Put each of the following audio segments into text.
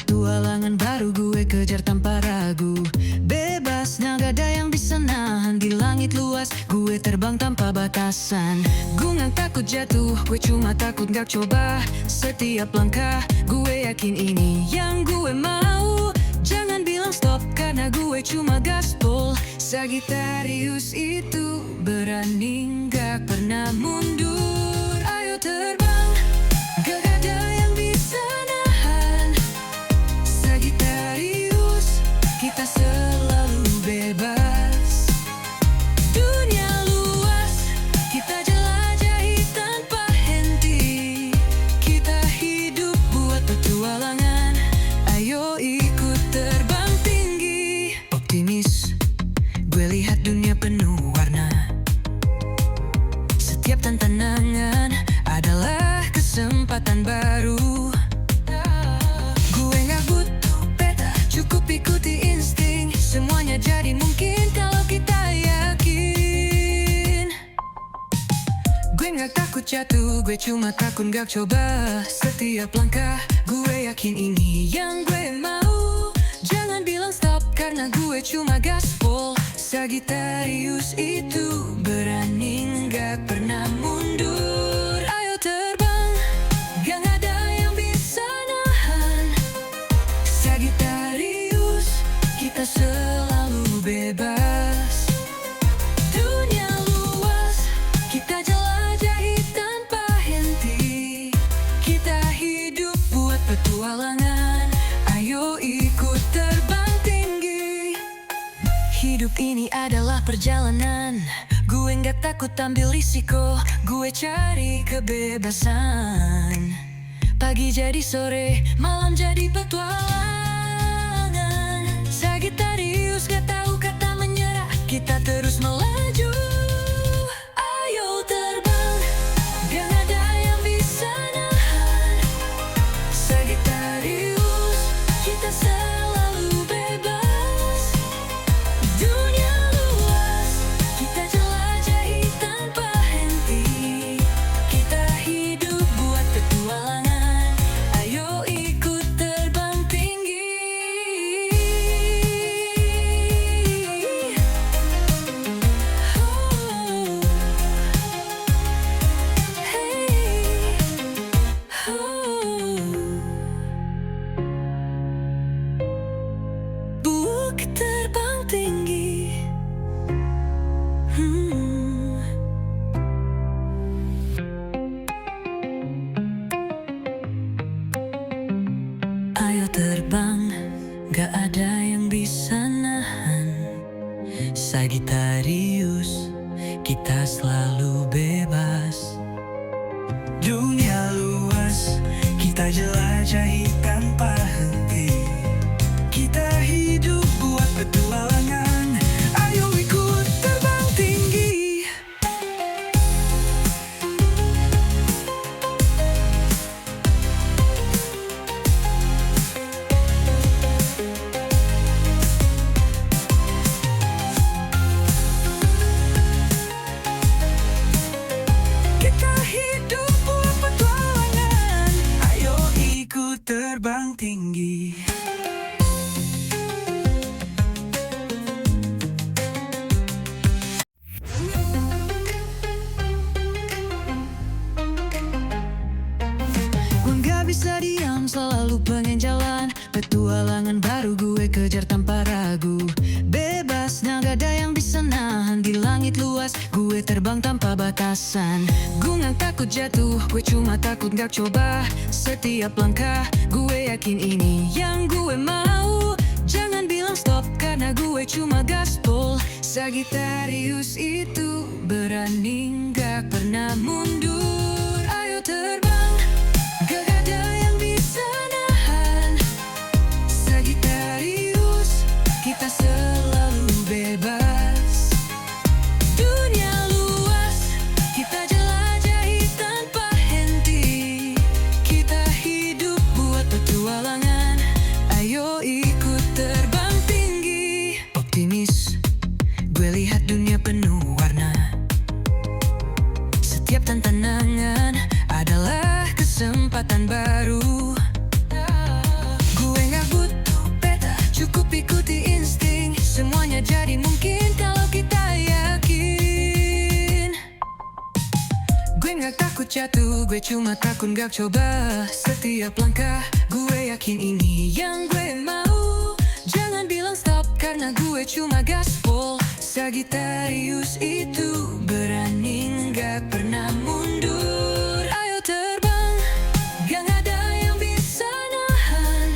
Petualangan baru gue kejar tanpa ragu. Bebas, gak ada yang bisa nahan. Di langit luas, gue terbang tanpa batasan. Gue gak takut jatuh, gue cuma takut gak coba. Setiap langkah, gue yakin ini yang gue mau. Jangan bilang stop, karena gue cuma gaspol. Sagittarius itu berani, gak pernah mundur. Ayo terbang, gak ada yang bisa nahan. Sagittarius, kita selalu bebas. Dunia luas, kita jelajahi tanpa henti. Kita hidup buat petualangan. Ayo ikut terbang tinggi. Optimis, gue lihat dunia penuh warna. Setiap tantangan adalah kesempatan baru. Gue gak butuh peta, cukup ikuti insting. Semuanya jadi mungkin kalau kita yakin. Gue gak takut jatuh, gue cuma takut gak coba. Setiap langkah, gue yakin ini yang gue mau. Jangan bilang stop, karena gue cuma gaspol. Sagittarius itu berani, gak pernah mundur. Ayo terbang, gak ada yang bisa nahan. Sagittarius, kita selalu bebas. Dunia luas, kita jelajahi tanpa henti. Kita hidup buat petualangan. Ayo ikut terbang tinggi. Hidup ini adalah perjalanan. Gue gak takut ambil risiko. Gue cari kebebasan. Pagi jadi sore, malam jadi petualangan. Sagittarius gak tahu kata menyerah. Kita terus melaju. Ayo terbang, gak ada yang bisa nahan. Sagittarius, kita selalu bebas. Dunia luas, kita jelajahi tanpa henti. Kita hidup buat petualangan. Ayo ikut terbang tinggi. Buk terbang tinggi. Ayo terbang, gak ada yang bisa nahan. Sagittarius, kita selalu bebas. Dunia luas, kita jelajahi tanpa henti. Kita hidup buat petualangan. Ayo ikut terbang tinggi. Kita hidup buat petualangan. Ayo ikut terbang tinggi. Gue gak bisa diam, selalu pengen jalan. Petualangan baru gue kejar tanpa ragu. Bebas, gak ada yang bisa nahan. Di langit luas, gue terbang tanpa batasan. Gue gak takut jatuh, gue cuma takut gak coba. Setiap langkah, gue yakin ini yang gue mau. Jangan bilang stop, karena gue cuma gaspol. Sagittarius itu berani, gak pernah mundur. Ayo terbang, gak ada yang bisa nahan. Sagittarius, kita selalu bebas. Dunia luas, kita jelajahi tanpa henti. Kita hidup buat petualangan. Ayo ikut terbang tinggi. Optimis, gue lihat dunia penuh warna. Setiap tantangan adalah takut jatuh, gue cuma takut gak coba. Setiap langkah, gue yakin ini yang gue mau. Jangan bilang stop, karena gue cuma gaspol. Sagittarius itu berani gak pernah mundur. Ayo terbang, gak ada yang bisa nahan.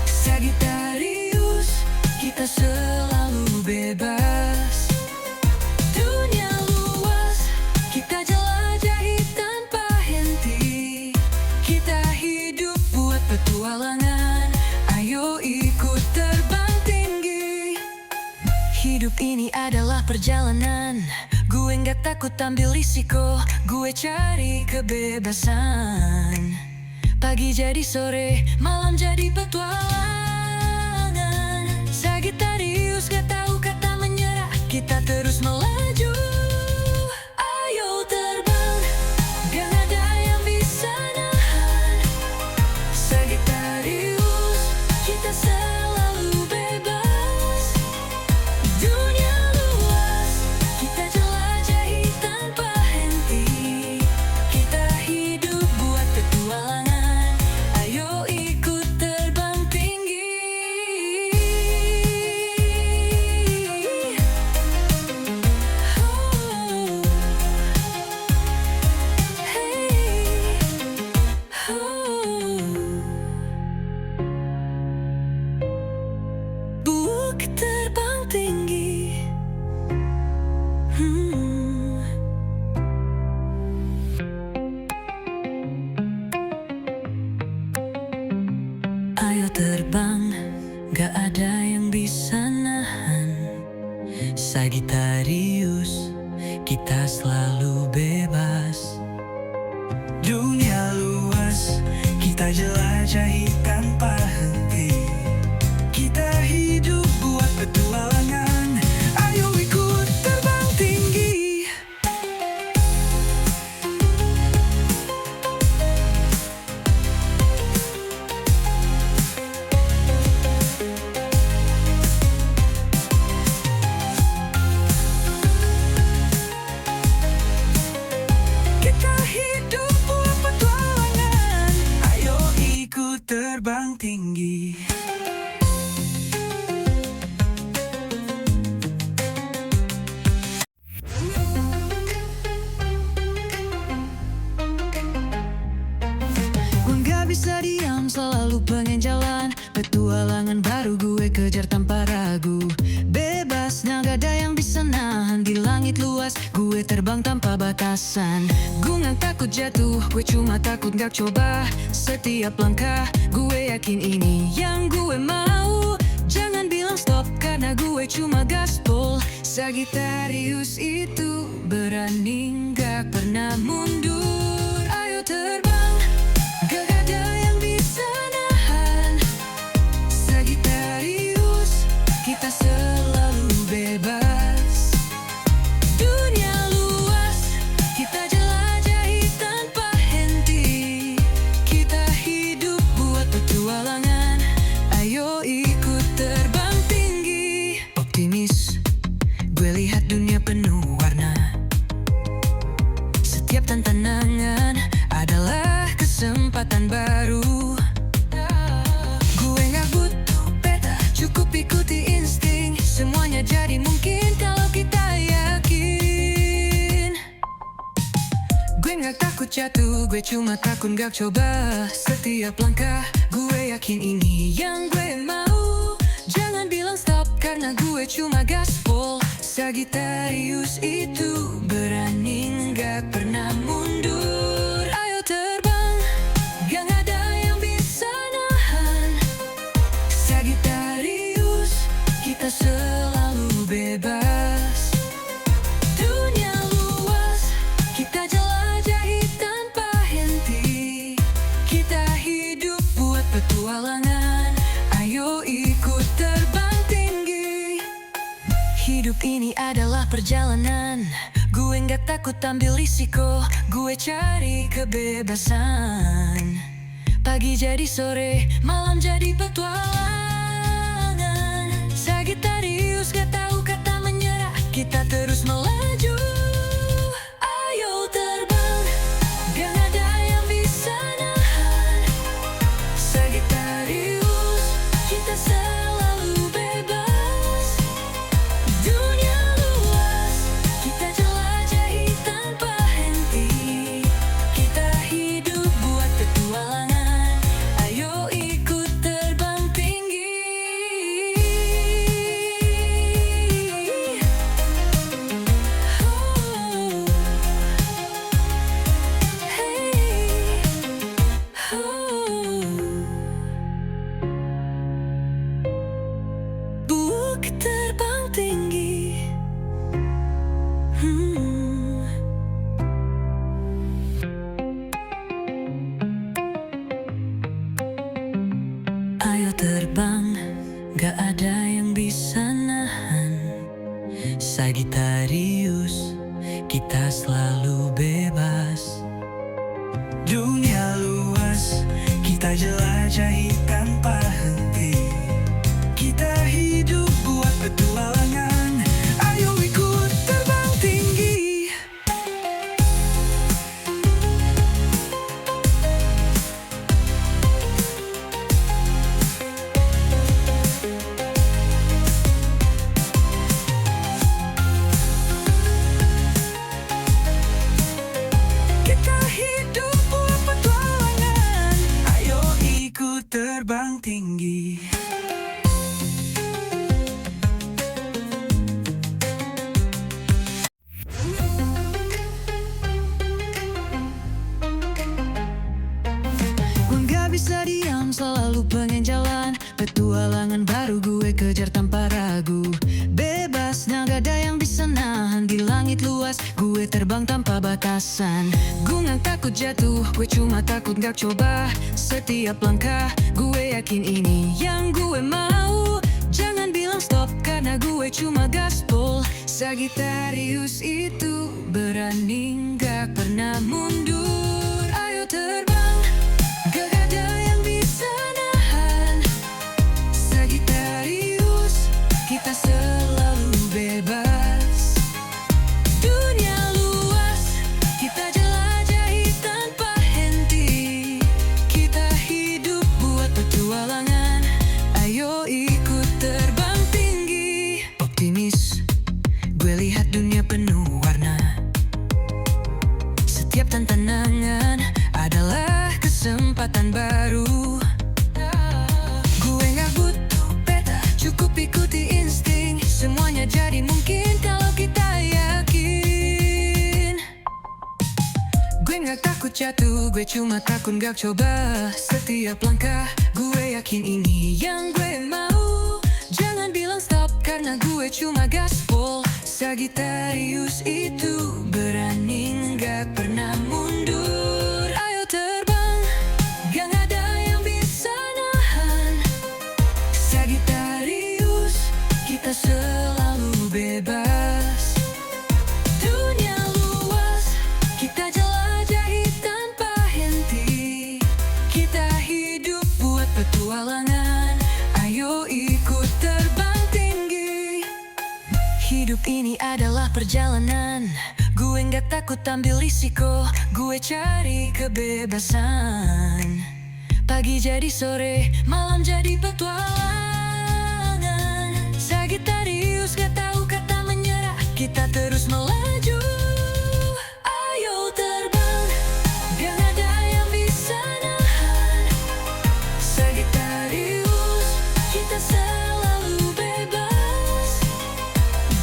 Sagittarius, kita selalu bebas. Dunia luas, kita jelajahi tanpa henti. Kita hidup buat petualangan, ayo ikut terbang tinggi. Hidup ini adalah perjalanan, gue gak takut ambil risiko. Gue cari kebebasan. Pagi jadi sore, malam jadi petualangan. Sagittarius gak tahu kata menyerah, kita terus melaju. Ayo terbang, gak ada yang bisa nahan. Sagittarius, kita selalu bebas. Dunia luas, kita jelajahi tanpa henti. Kita hidup buat petualangan, ayo ikut terbang tinggi. Buat terbang tinggi. Ayo terbang, gak ada yang bisa nahan. Sagittarius, kita selalu bebas. Dunia luas, kita jelajahi tanpa henti. Kita hidup buat petualangan, ayo ikut terbang tinggi. Kita hidup buat petualangan, ayo ikut terbang tinggi. Gue gak bisa diam, selalu pengen jalan. Petualangan baru gue kejar tanpa ragu. Bebas, gak ada yang bisa nahan. Di langit luas, gue terbang tanpa batasan. Gue gak takut jatuh, gue cuma takut gak coba. Setiap langkah, gue yakin ini yang gue mau. Jangan bilang stop, karena gue cuma gaspol. Sagittarius itu berani gak pernah mundur. Ayo terbang, gak ada yang bisa nahan. Sagittarius, kita selalu bebas. Dunia luas, kita jelajahi tanpa henti. Kita hidup buat petualangan, ayo ikut terbang tinggi. Optimis, gue lihat dunia penuh warna. Setiap tantangan adalah kesempatan baru. Gue gak butuh peta, cukup ikuti insting. Semuanya jadi mungkin kalau kita yakin. Gue gak takut jatuh, gue cuma takut gak coba. Setiap langkah, gue yakin ini yang gue mau. Jangan bilang stop, karena gue cuma gaspol. Sagittarius itu berani gak pernah mundur. Ayo terbang, gak ada yang bisa nahan. Sagittarius, kita selalu bebas. Dunia luas, kita jelajahi tanpa henti. Kita hidup buat petualangan, ayo ikut terbang tinggi. Hidup ini adalah perjalanan, gue gak takut ambil risiko. Gue cari kebebasan. Pagi jadi sore, malam jadi petualangan. Sagittarius gak tahu kata menyerah, kita terus melaju. Ayo terbang, Sagittarius, kita selalu bebas. Dunia luas, kita jelajahi tanpa henti. Kita hidup buat petualangan, ayo ikut terbang tinggi. Kita hidup buat petualangan, ayo ikut terbang tinggi. Gue gak bisa diam, selalu pengen jalan. Petualangan baru gue kejar tanpa ragu. Bebasnya gak ada yang bisa nahan. Di langit luas gue terbang tanpa batasan. Gue gak takut jatuh, gue cuma takut gak coba. Setiap langkah gue yakin ini yang gue mau. Jangan bilang stop karena gue cuma gaspol. Sagittarius itu berani gak pernah mundur. Ayo terbang, gak ada yang bisa nahan. Sagittarius, kita selalu bebas. Dunia luas, kita jelajahi tanpa henti. Kita hidup buat petualangan, ayo ikut terbang tinggi. Optimis, gue lihat dunia penuh warna. Setiap tantangan adalah kesempatan baru. Gue gak butuh peta, cukup ikuti insting. Semuanya jadi mungkin kalau kita yakin. Gue gak takut jatuh, gue cuma takut gak coba. Setiap langkah gue yakin ini yang gue mau. Jangan bilang stop karena gue cuma gaspol. Sagittarius itu berani gak pernah mundur. Ayo terbang, gak ada yang bisa nahan. Sagittarius, kita selalu bebas. Dunia luas, kita jelajahi tanpa henti. Kita hidup buat petualangan, ayo ikut terbang tinggi. Hidup ini adalah perjalanan, gue gak takut ambil risiko. Gue cari kebebasan. Pagi jadi sore, malam jadi petualangan. Sagittarius gak tahu kata menyerah, kita terus melaju. Ayo terbang, gak ada yang bisa nahan. Sagittarius, kita selalu bebas.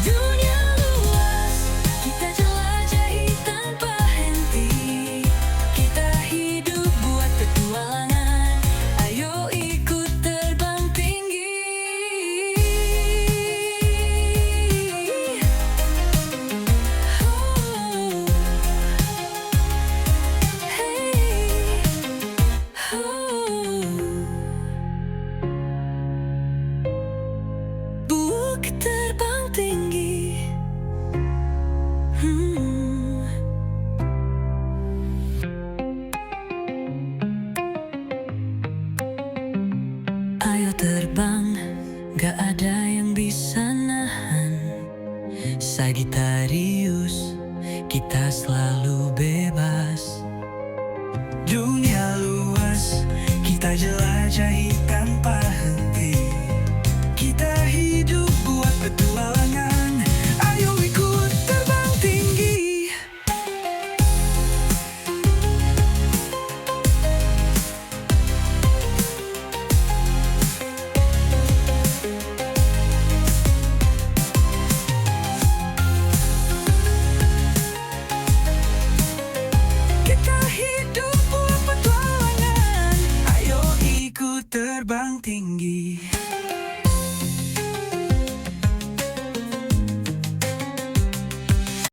Dunia luas, kita jelajahi tanpa henti. Kita hidup buat petualangan, ayo ikut terbang tinggi. Buk terbang tinggi. Ayo terbang, gak ada yang bisa nahan. Sagittarius, kita selalu bebas. Dunia